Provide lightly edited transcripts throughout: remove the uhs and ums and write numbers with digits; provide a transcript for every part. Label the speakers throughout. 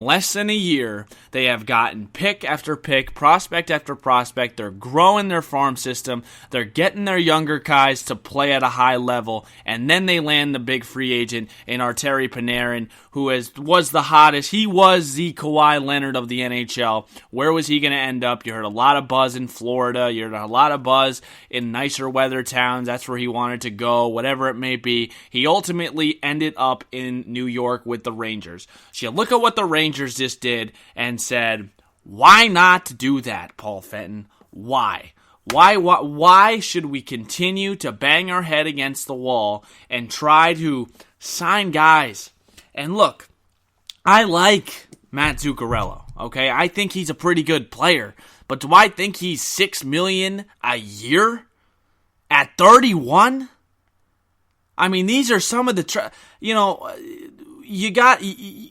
Speaker 1: less than a year, they have gotten pick after pick, prospect after prospect. They're growing their farm system. They're getting their younger guys to play at a high level. And then they land the big free agent in Arturi Panarin, who was the hottest. He was the Kawhi Leonard of the NHL. Where was he going to end up? You heard a lot of buzz in Florida. You heard a lot of buzz in nicer weather towns. That's where he wanted to go, whatever it may be. He ultimately ended up in New York with the Rangers. So you look at what the Rangers just did and said, why not do that, Paul Fenton? Why? Why should we continue to bang our head against the wall and try to sign guys? And look, I like Matt Zuccarello, okay? I think he's a pretty good player. But do I think he's $6 million a year at 31? I mean, these are some of the,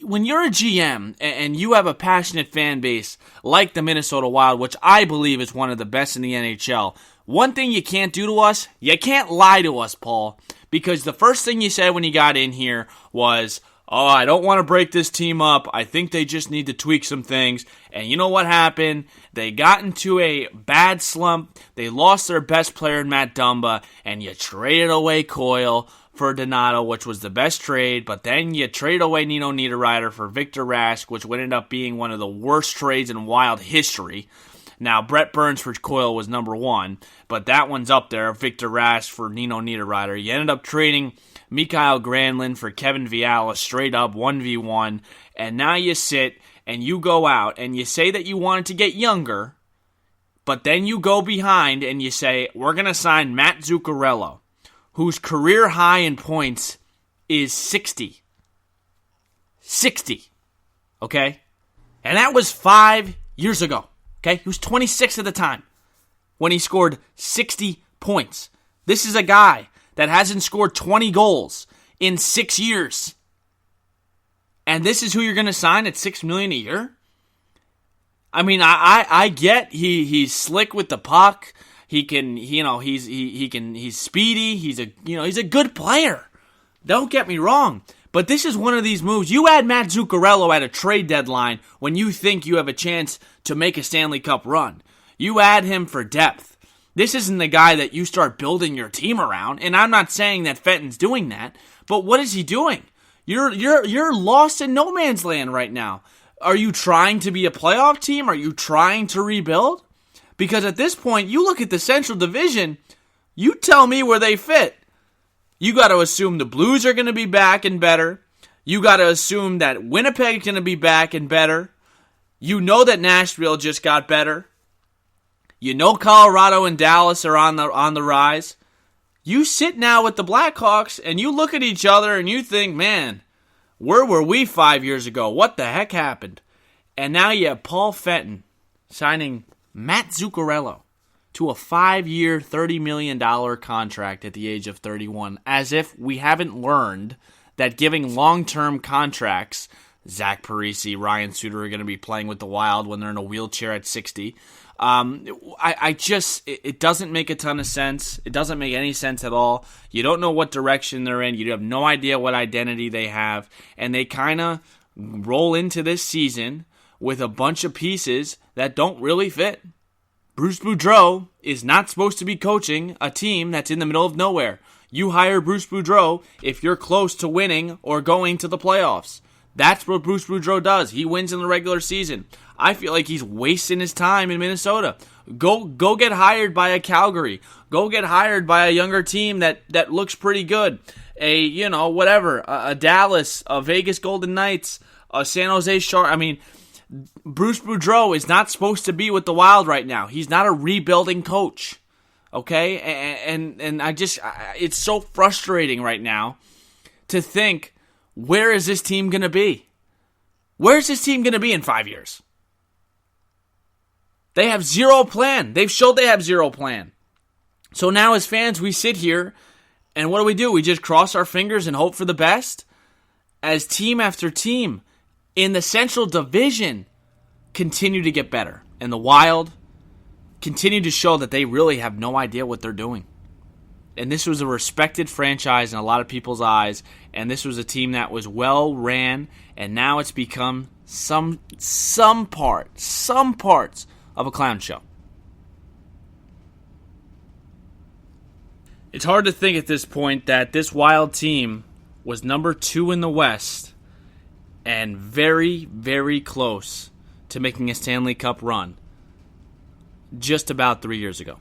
Speaker 1: when you're a GM and you have a passionate fan base like the Minnesota Wild, which I believe is one of the best in the NHL, one thing you can't do to us, you can't lie to us, Paul, because the first thing you said when you got in here was, oh, I don't want to break this team up. I think they just need to tweak some things. And you know what happened? They got into a bad slump. They lost their best player in Matt Dumba, and you traded away Coyle for Donato, which was the best trade, but then you trade away Nino Niederreiter for Victor Rask, which would end up being one of the worst trades in Wild history. Now, Brett Burns for Coyle was number one, but that one's up there, Victor Rask for Nino Niederreiter. You ended up trading Mikael Granlund for Kevin Fiala straight up 1v1, and now you sit and you go out and you say that you wanted to get younger, but then you go behind and you say, we're going to sign Matt Zuccarello, whose career high in points is 60. 60. Okay? And that was 5 years ago. Okay? He was 26 at the time when he scored 60 points. This is a guy that hasn't scored 20 goals in 6 years. And this is who you're going to sign at $6 million a year? I mean, I get he's slick with the puck. He can, he's speedy. He's a good player. Don't get me wrong. But this is one of these moves. You add Matt Zuccarello at a trade deadline when you think you have a chance to make a Stanley Cup run. You add him for depth. This isn't the guy that you start building your team around. And I'm not saying that Fenton's doing that. But what is he doing? You're lost in no man's land right now. Are you trying to be a playoff team? Are you trying to rebuild? Because at this point, you look at the Central Division, you tell me where they fit. You got to assume the Blues are going to be back and better. You got to assume that Winnipeg's going to be back and better. You know that Nashville just got better. You know Colorado and Dallas are on the rise. You sit now with the Blackhawks and you look at each other and you think, man, where were we 5 years ago? What the heck happened? And now you have Paul Fenton signing Matt Zuccarello to a 5-year, $30 million contract at the age of 31, as if we haven't learned that giving long-term contracts, Zach Parise, Ryan Suter are going to be playing with the Wild when they're in a wheelchair at 60. It doesn't make a ton of sense. It doesn't make any sense at all. You don't know what direction they're in. You have no idea what identity they have. And they kind of roll into this season with a bunch of pieces that don't really fit. Bruce Boudreau is not supposed to be coaching a team that's in the middle of nowhere. You hire Bruce Boudreau if you're close to winning or going to the playoffs. That's what Bruce Boudreau does. He wins in the regular season. I feel like he's wasting his time in Minnesota. Go get hired by a Calgary. Go get hired by a younger team that looks pretty good. A Dallas, a Vegas Golden Knights, a San Jose Sharks. I mean, Bruce Boudreau is not supposed to be with the Wild right now. He's not a rebuilding coach. Okay? And it's so frustrating right now to think, where is this team going to be? Where's this team going to be in 5 years? They have zero plan. They've showed they have zero plan. So now as fans, we sit here, and what do? We just cross our fingers and hope for the best? As team after team in the Central Division continue to get better. And the Wild continue to show that they really have no idea what they're doing. And this was a respected franchise in a lot of people's eyes. And this was a team that was well ran. And now it's become some parts of a clown show. It's hard to think at this point that this Wild team was number 2 in the West and very, very close to making a Stanley Cup run just about 3 years ago.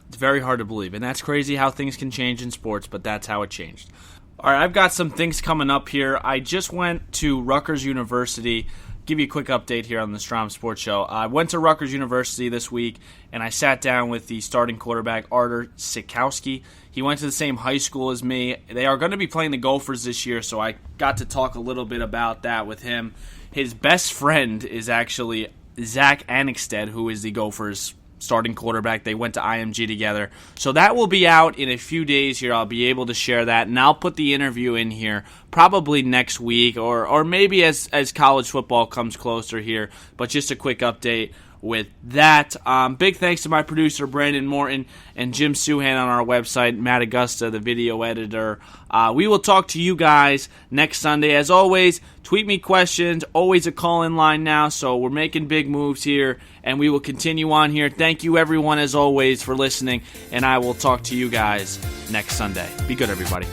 Speaker 1: It's very hard to believe, and that's crazy how things can change in sports, but that's how it changed. All right, I've got some things coming up here. I just went to Rutgers University. Give you a quick update here on the Strom Sports Show. I went to Rutgers University this week, and I sat down with the starting quarterback, Artur Sikowski. He went to the same high school as me. They are going to be playing the Gophers this year, so I got to talk a little bit about that with him. His best friend is actually Zach Annexstad, who is the Gophers' starting quarterback. They went to IMG together. So that will be out in a few days here. I'll be able to share that, and I'll put the interview in here probably next week or maybe as college football comes closer here. But just a quick update with that. Big thanks to my producer, Brandon Morton, and Jim Suhan on our website, Matt Augusta, the video editor. We will talk to you guys next Sunday. As always, tweet me questions. Always a call-in line now, so we're making big moves here, and we will continue on here. Thank you, everyone, as always, for listening, and I will talk to you guys next Sunday. Be good, everybody.